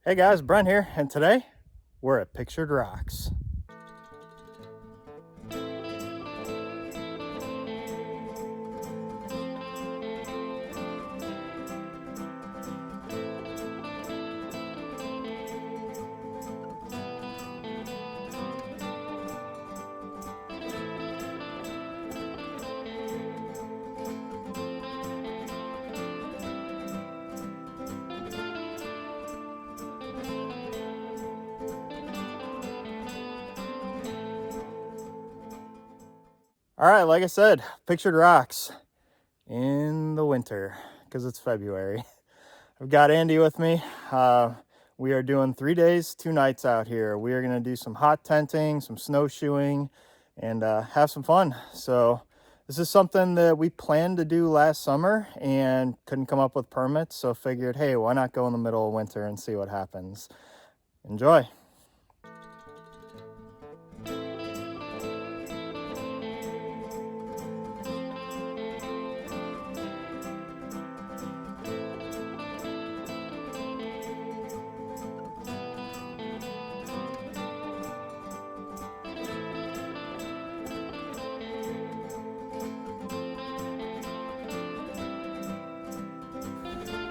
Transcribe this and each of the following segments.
Hey guys, Brent here, and today we're at Pictured Rocks. All right, like I said, Pictured Rocks in the winter because it's February. I've got Andy with me. We are doing 3 days, 2 nights out here. We are going to do some hot tenting, some snowshoeing, and have some fun. So this is something that we planned to do last summer and couldn't come up with permits. So figured, hey, why not go in the middle of winter and see what happens? Enjoy.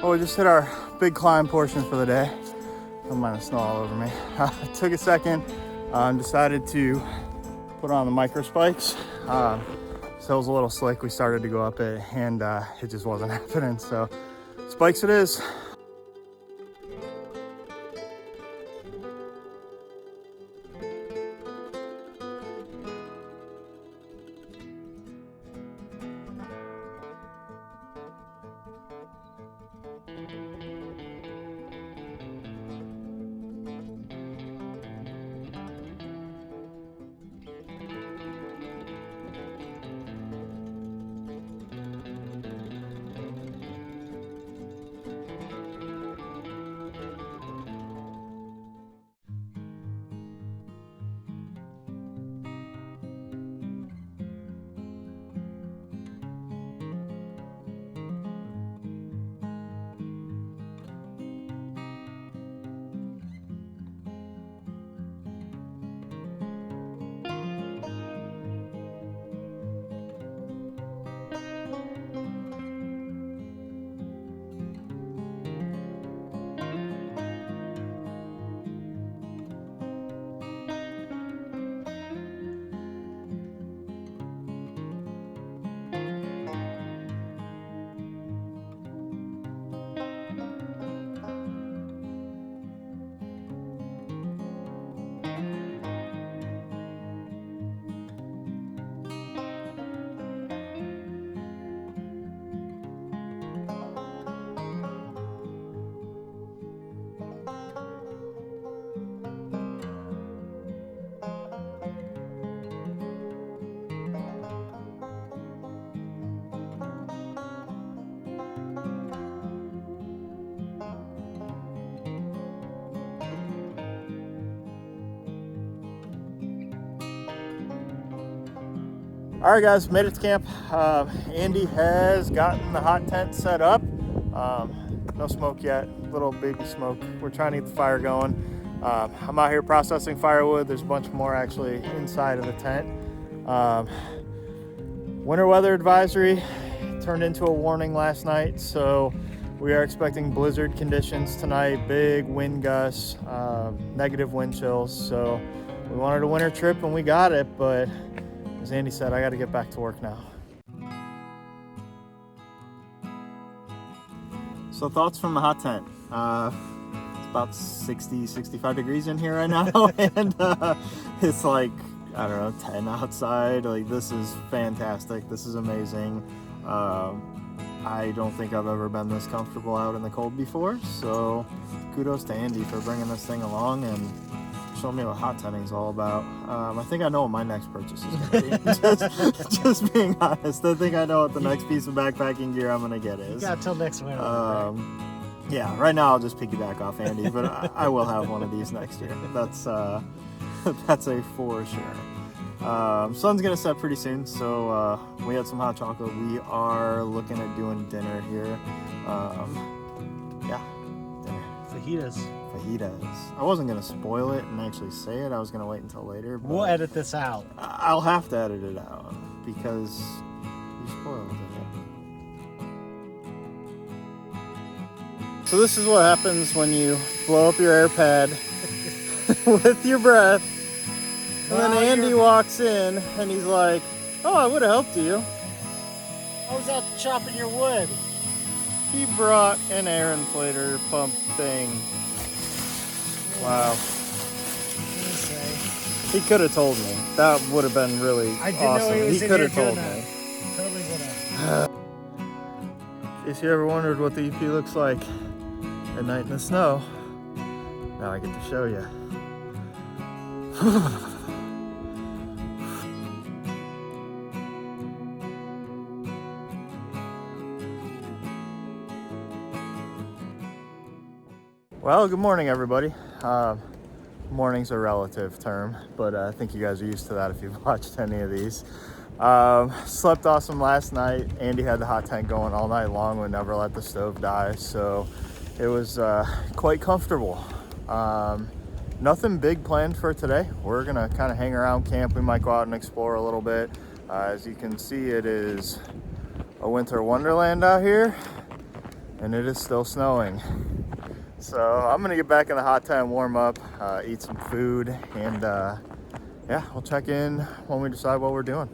Well, we just hit our big climb portion for the day. Don't mind the snow all over me. Took a second, decided to put on the micro spikes. This hill's a little slick. We started to go up it and it just wasn't happening. So spikes it is. All right, guys, made it to camp. Andy has gotten the hot tent set up. No smoke yet, little baby smoke. We're trying to get the fire going. I'm out here processing firewood. There's a bunch more actually inside of the tent. Winter weather advisory turned into a warning last night, so we are expecting blizzard conditions tonight, big wind gusts, negative wind chills. So we wanted a winter trip and we got it, but as Andy said, I got to get back to work now. So thoughts from the hot tent. It's about 60, 65 degrees in here right now. And it's like, I don't know, 10 outside. Like, this is fantastic. This is amazing. I don't think I've ever been this comfortable out in the cold before. So kudos to Andy for bringing this thing along and showing me what hot tenting is all about. I think I know what my next purchase is going to be. just being honest, I think I know what the next piece of backpacking gear I'm going to get is. You got till next winter. Right? Yeah, right now I'll just piggyback off Andy, but I will have one of these next year. That's a for sure. Sun's going to set pretty soon, so we had some hot chocolate. We are looking at doing dinner here. Yeah, dinner. It's a fajitas. I wasn't gonna spoil it and actually say it. I was gonna wait until later. But We'll edit this out. I'll have to edit it out because you spoiled it. So this is what happens when you blow up your air pad with your breath. And then Andy walks in and he's like, "Oh, I would have helped you." I was out chopping your wood. He brought an air inflator pump thing. Wow. He could have told me. That would have been really awesome. He could have told me. Totally would have. In case you ever wondered what the EP looks like at night in the snow, now I get to show you. Well, good morning, everybody. Morning's a relative term, but I think you guys are used to that if you've watched any of these. Slept awesome last night. Andy had the hot tent going all night long, would never let the stove die, so it was quite comfortable. Nothing big planned for today. We're gonna kind of hang around camp. We might go out and explore a little bit. As you can see, it is a winter wonderland out here, and it is still snowing. So I'm gonna get back in the hot tent, warm up, eat some food, and yeah, we'll check in when we decide what we're doing.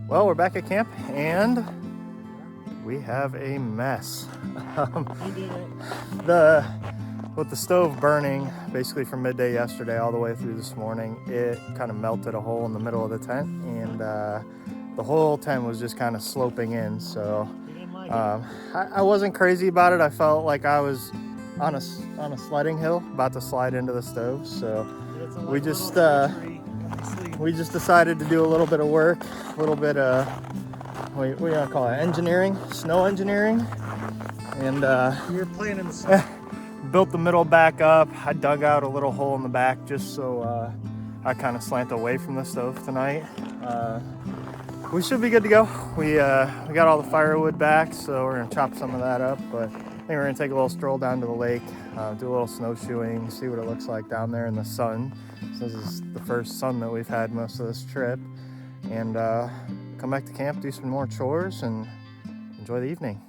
Well, we're back at camp and we have a mess. You did it. With the stove burning basically from midday yesterday all the way through this morning, it kind of melted a hole in the middle of the tent, and the whole tent was just kind of sloping in. So You didn't like I wasn't crazy about it. I felt like I was on a sledding hill about to slide into the stove. So it. we just decided to do a little bit of work, a little bit of what do you call it, engineering, snow engineering, and You were playing in the snow. built the middle back up. I dug out a little hole in the back just so I kind of slant away from the stove tonight. We should be good to go. We got all the firewood back, so we're gonna chop some of that up, but I think we're gonna take a little stroll down to the lake, do a little snowshoeing, see what it looks like down there in the sun. So this is the first sun that we've had most of this trip, and come back to camp, do some more chores, and enjoy the evening.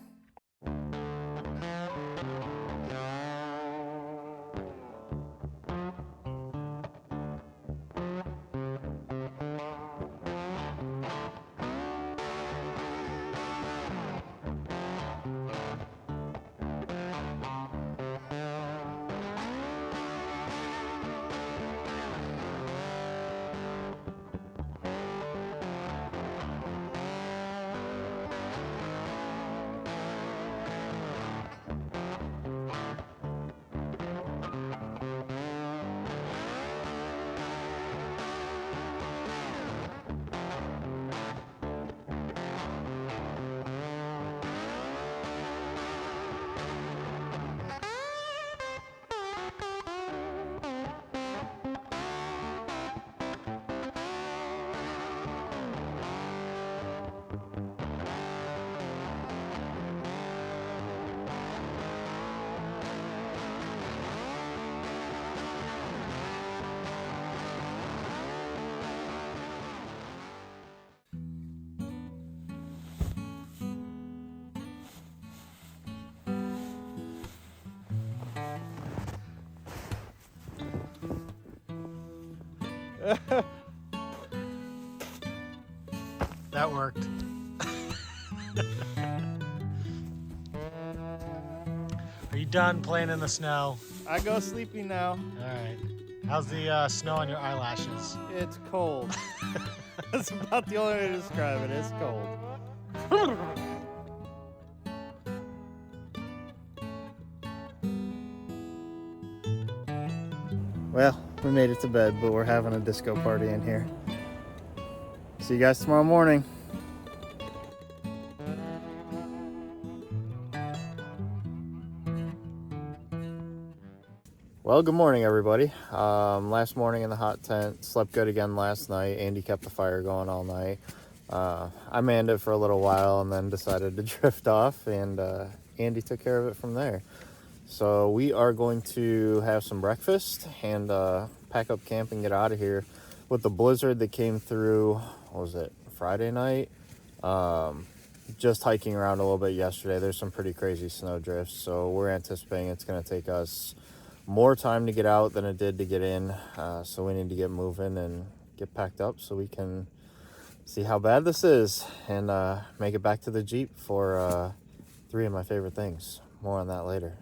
That worked. you done playing in the snow? I go sleepy now. All right. How's the snow on your eyelashes? It's cold. That's about the only way to describe it. It's cold. Well, we made it to bed, but we're having a disco party in here. See you guys tomorrow morning. Well, good morning, everybody. Last morning in the hot tent. Slept good again last night. Andy kept the fire going all night. I manned it for a little while and then decided to drift off, and Andy took care of it from there. So we are going to have some breakfast and pack up camp and get out of here. With the blizzard that came through, what was it, Friday night? Just hiking around a little bit yesterday. There's some pretty crazy snow drifts, so we're anticipating it's going to take us more time to get out than it did to get in, so we need to get moving and get packed up so we can see how bad this is and make it back to the Jeep for 3 of my favorite things. More on that later.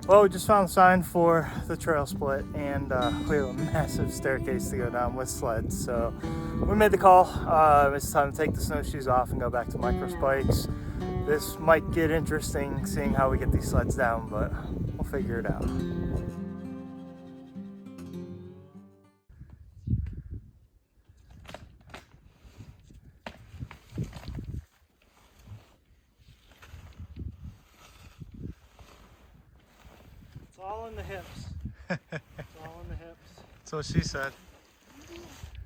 Well, we just found a sign for the trail split, and we have a massive staircase to go down with sleds. So we made the call. It's time to take the snowshoes off and go back to micro spikes. This might get interesting seeing how we get these sleds down, but we'll figure it out. All in the hips. It's all in the hips. That's what she said.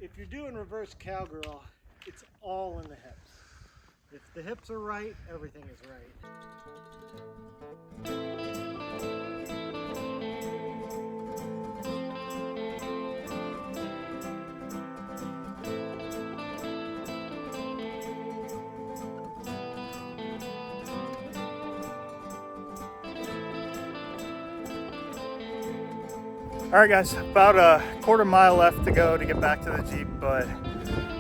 If you're doing reverse cowgirl, it's all in the hips. If the hips are right, everything is right. All right, guys, about a quarter mile left to go to get back to the Jeep, but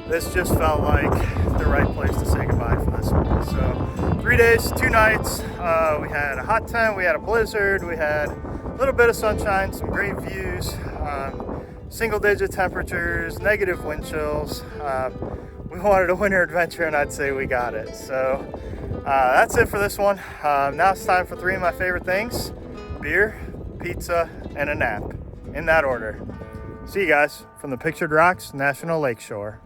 this just felt like the right place to say goodbye for this one. So 3 days, 2 nights. We had a hot tent, we had a blizzard, we had a little bit of sunshine, some great views, single digit temperatures, negative wind chills. We wanted a winter adventure, and I'd say we got it. So that's it for this one. Now it's time for 3 of my favorite things: beer, pizza, and a nap. In that order. See you guys from the Pictured Rocks National Lakeshore.